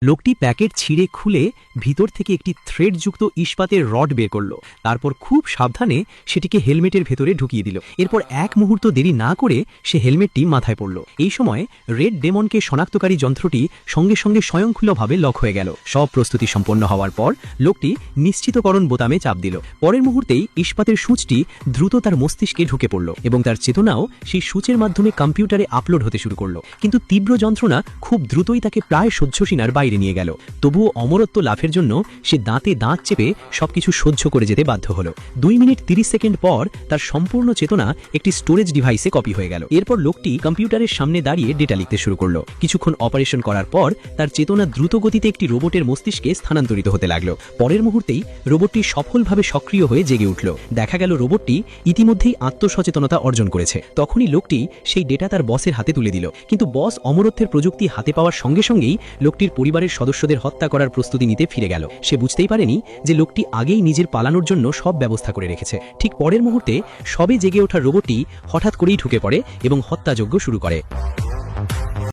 লোকটি প্যাকেট ছিঁড়ে খুলে ভিতর থেকে একটি থ্রেডযুক্ত ইস্পাতের রড বের করল। তারপর খুব সাবধানে সেটিকে হেলমেটের ভেতরে ঢুকিয়ে দিল। এরপর এক মুহূর্ত দেরি না করে সে হেলমেটটি মাথায় পড়ল। এই সময় রেড ডেমনকে শনাক্তকারী যন্ত্রটি সঙ্গে সঙ্গে স্বয়ংক্রিয়ভাবে লক হয়ে গেল। সব প্রস্তুতি সম্পন্ন হওয়ার পর লোকটি নিশ্চিতকরণ বোতামে চাপ দিল। পরের মুহূর্তেই ইস্পাতের সূঁচটি দ্রুত তার মস্তিষ্কে ঢুকে পড়ল এবং তার চেতনাও সেই সূঁচের মাধ্যমে কম্পিউটারে আপলোড হতে শুরু করল। কিন্তু তীব্র যন্ত্রণা খুব দ্রুতই তাকে প্রায় সহ্যসীমার বাইরে নিয়ে গেল। তবুও অমরত্ব লাভের জন্য সে দাঁতে দাঁত চেপে সবকিছু সহ্য করে যেতে বাধ্য হলো। 2 মিনিট 30 সেকেন্ড পর তার সম্পূর্ণ চেতনা একটি স্টোরেজ ডিভাইসে কপি হয়ে গেল। এরপর লোকটি কম্পিউটারের সামনে দাঁড়িয়ে ডেটা লিখতে শুরু করলো। কিছুক্ষণ অপারেশন করার পর তার চেতনা দ্রুত গতিতে একটি রোবটের মস্তিষ্কে স্থানান্তরিত হতে লাগলো। পরের মুহূর্তেই রোবটটি সফলভাবে সক্রিয় হয়ে জেগে উঠল। দেখা গেল রোবটটি ইতিমধ্যেই আত্মসচেতনতা অর্জন করেছে। তখনই লোকটি সেই ডেটা তার বসের হাতে তুলে দিল। কিন্তু বস অমরত্বের প্রযুক্তি হাতে পাওয়ার সঙ্গে সঙ্গেই লোকটির পরিবারের সদস্যদের হত্যা করার প্রস্তুতি নিতে ফিরে গেল। সে বুঝতেই পারেনি যে লোকটি আগেই নিজের পালানোর জন্য সব ব্যবস্থা করে রেখেছে। ঠিক পরের মুহূর্তে সবে জেগে ওঠা রোবটটি হঠাৎ করেই ঢুকে পড়ে এবং হত্যাযজ্ঞ শুরু করে।